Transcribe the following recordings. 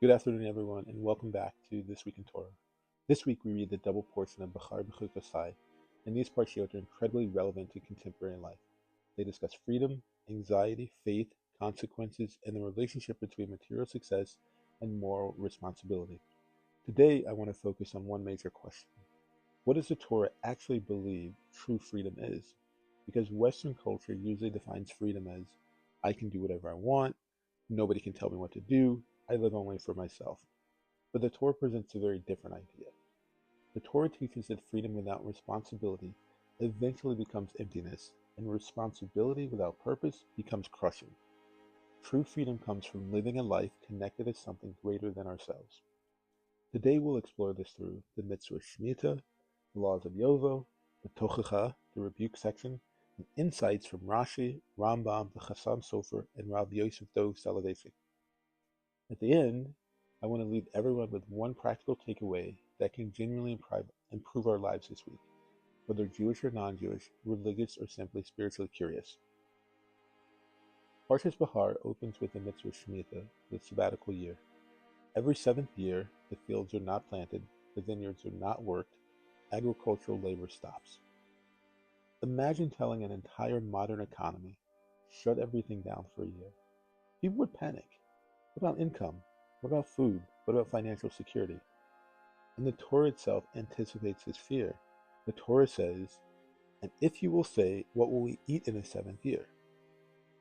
Good afternoon, everyone, and welcome back to This Week in Torah. This week we read the double portion of Behar-Bechukosai, and these parshiot are incredibly relevant to contemporary life. They discuss freedom, anxiety, faith, consequences, and the relationship between material success and moral responsibility. Today I want to focus on one major question. What does the Torah actually believe true freedom is? Because Western culture usually defines freedom as, I can do whatever I want, nobody can tell me what to do, I live only for myself. But the Torah presents a very different idea. The Torah teaches that freedom without responsibility eventually becomes emptiness, and responsibility without purpose becomes crushing. True freedom comes from living a life connected to something greater than ourselves. Today we'll explore this through the mitzvah Shemittah, the laws of Yovel, the Tochachah, the rebuke section, and insights from Rashi, Rambam, the Chasam Sofer, and Rav Soloveitchik. At the end, I want to leave everyone with one practical takeaway that can genuinely improve our lives this week, whether Jewish or non-Jewish, religious or simply spiritually curious. Parshas Behar opens with the mitzvah Shemittah, the sabbatical year. Every seventh year, the fields are not planted, the vineyards are not worked, agricultural labor stops. Imagine telling an entire modern economy, shut everything down for a year. People would panic. What about income? What about food? What about financial security? And the Torah itself anticipates this fear. The Torah says, and if you will say, what will we eat in the seventh year?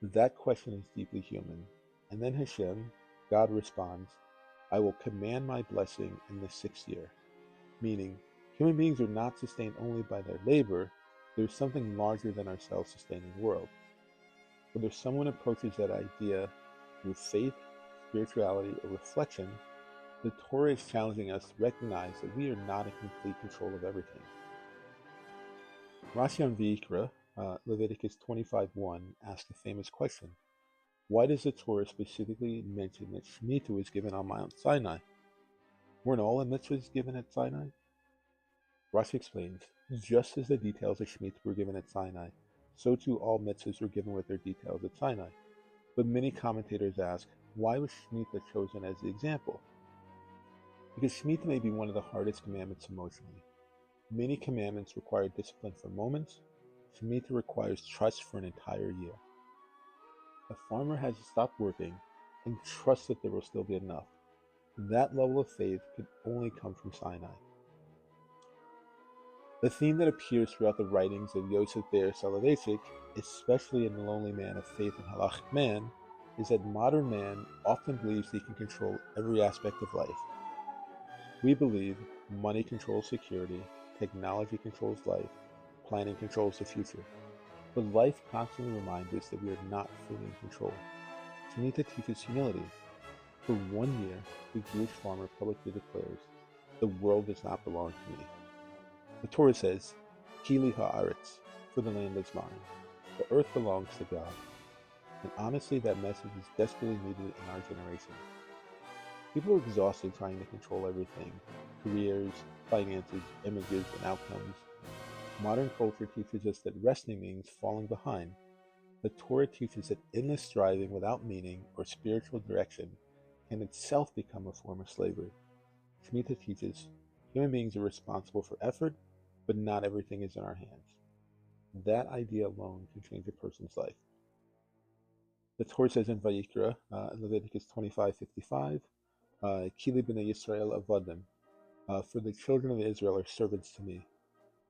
That question is deeply human. And then Hashem, God responds, I will command my blessing in the sixth year. Meaning, human beings are not sustained only by their labor, there's something larger than ourselves sustaining the world. Whether someone approaches that idea through faith, spirituality, or reflection, the Torah is challenging us to recognize that we are not in complete control of everything. Rashi on Vayikra, Leviticus 25:1, asks the famous question, why does the Torah specifically mention that Shemitah was given on Mount Sinai? Weren't all the mitzvahs given at Sinai? Rashi explains, just as the details of Shemitah were given at Sinai, so too all mitzvahs were given with their details at Sinai. But many commentators ask, why was Shemittah chosen as the example? Because Shemittah may be one of the hardest commandments emotionally. Many commandments require discipline for moments. Shemittah requires trust for an entire year. A farmer has to stop working and trust that there will still be enough. That level of faith could only come from Sinai. The theme that appears throughout the writings of Rav Soloveitchik, especially in The Lonely Man of Faith and Halachic Man, is that modern man often believes he can control every aspect of life. We believe money controls security, technology controls life, planning controls the future. But life constantly reminds us that we are not fully in control. Shemittah teaches humility. For 1 year, the Jewish farmer publicly declares, the world does not belong to me. The Torah says, Kili ha'aretz, for the land is mine. The earth belongs to God. And honestly, that message is desperately needed in our generation. People are exhausted trying to control everything, careers, finances, images, and outcomes. Modern culture teaches us that resting means falling behind. The Torah teaches that endless striving without meaning or spiritual direction can itself become a form of slavery. Shemittah teaches human beings are responsible for effort, but not everything is in our hands. That idea alone can change a person's life. The Torah says in Vayikra, Leviticus 25:55, Kili b'nei Yisrael avadim, for the children of Israel are servants to me.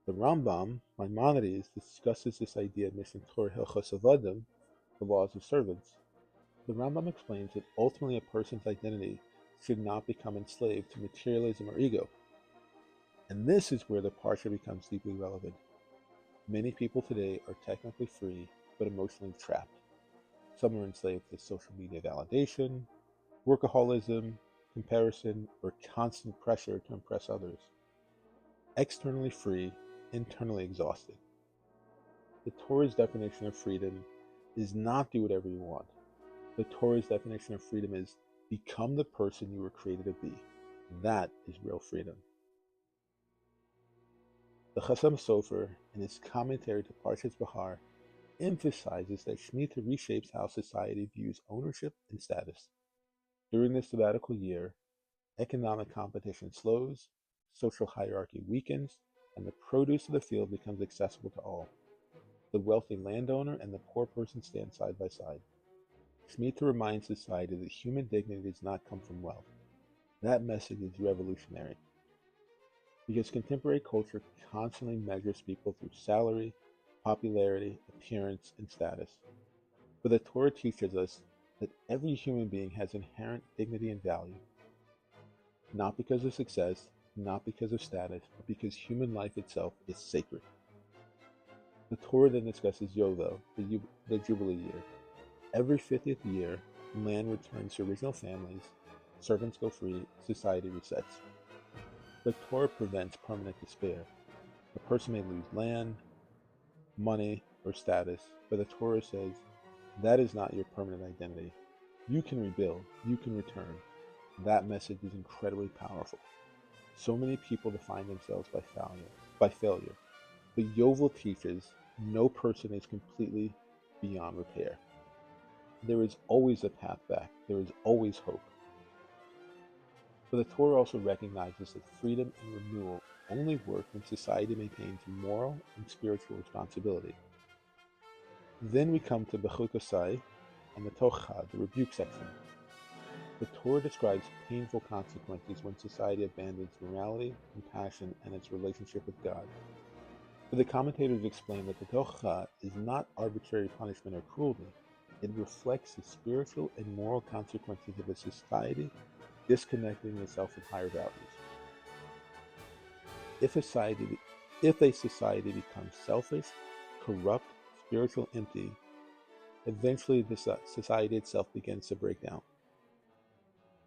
The Rambam, Maimonides, discusses this idea in Mishnah Torah Hilchos Avadim, the laws of servants. The Rambam explains that ultimately a person's identity should not become enslaved to materialism or ego. And this is where the Parsha becomes deeply relevant. Many people today are technically free, but emotionally trapped. Some are enslaved to social media validation, workaholism, comparison, or constant pressure to impress others. Externally free, internally exhausted. The Torah's definition of freedom is not do whatever you want. The Torah's definition of freedom is become the person you were created to be. That is real freedom. The Chasam Sofer, in his commentary to Parshas Behar, emphasizes that Shemitah reshapes how society views ownership and status. During this sabbatical year, economic competition slows, social hierarchy weakens, and the produce of the field becomes accessible to all. The wealthy landowner and the poor person stand side by side. Shemittah reminds society that human dignity does not come from wealth. That message is revolutionary, because contemporary culture constantly measures people through salary, popularity, appearance, and status. But the Torah teaches us that every human being has inherent dignity and value, not because of success, not because of status, but because human life itself is sacred. The Torah then discusses Yovel, the Jubilee year. Every 50th year, land returns to original families, servants go free, society resets. The Torah prevents permanent despair. A person may lose land, money, or status, but the Torah says that is not your permanent identity. You can rebuild, you can return. That message is incredibly powerful. So many people define themselves by failure. But Yovel teaches no person is completely beyond repair. There is always a path back. There is always hope. But the Torah also recognizes that freedom and renewal only work when society maintains moral and spiritual responsibility. Then we come to Behar-Bechukosai and the Tochachah, the rebuke section. The Torah describes painful consequences when society abandons morality, compassion, and its relationship with God. But the commentators explain that the Tochachah is not arbitrary punishment or cruelty. It reflects the spiritual and moral consequences of a society disconnecting itself from higher values. If a society becomes selfish, corrupt, spiritual, empty, eventually the society itself begins to break down.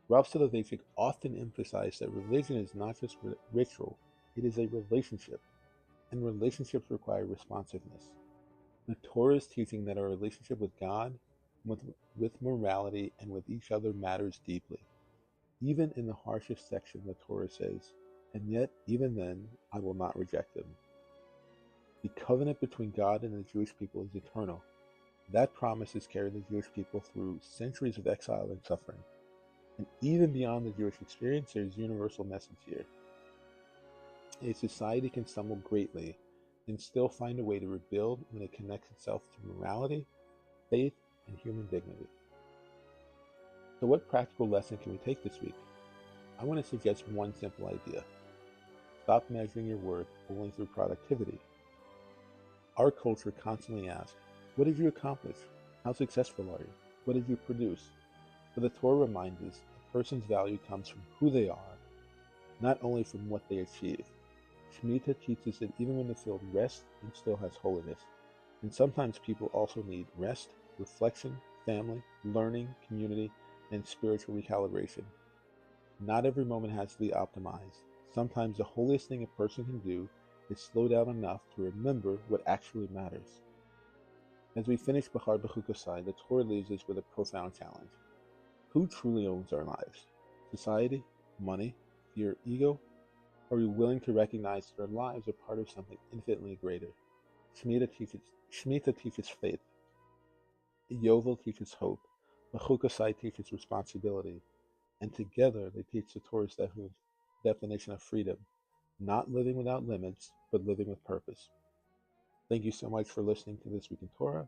Rav Soloveitchik often emphasized that religion is not just ritual, it is a relationship, and relationships require responsiveness. The Torah is teaching that our relationship with God, with morality, and with each other matters deeply. Even in the harshest section, the Torah says, "And yet, even then, I will not reject them." The covenant between God and the Jewish people is eternal. That promise has carried the Jewish people through centuries of exile and suffering. And even beyond the Jewish experience, there is a universal message here. A society can stumble greatly and still find a way to rebuild when it connects itself to morality, faith, and human dignity. So what practical lesson can we take this week? I want to suggest one simple idea. Stop measuring your worth only through productivity. Our culture constantly asks, what did you accomplish? How successful are you? What did you produce? But the Torah reminds us a person's value comes from who they are, not only from what they achieve. Shemittah teaches that even when the field rests, it still has holiness. And sometimes people also need rest, reflection, family, learning, community, and spiritual recalibration. Not every moment has to be optimized. Sometimes the holiest thing a person can do is slow down enough to remember what actually matters. As we finish Behar-Bechukosai, the Torah leaves us with a profound challenge. Who truly owns our lives? Society? Money? Your ego? Are we willing to recognize that our lives are part of something infinitely greater? Shemittah teaches faith. Yovel teaches hope. Bechukosai teaches responsibility. And together they teach the Torah's definition of freedom. Not living without limits, but living with purpose. Thank you so much for listening to This Week in Torah.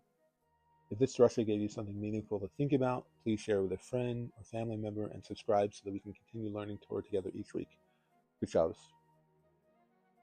If this Drasha gave you something meaningful to think about, please share with a friend or family member and subscribe so that we can continue learning Torah together each week. Good Shabbos.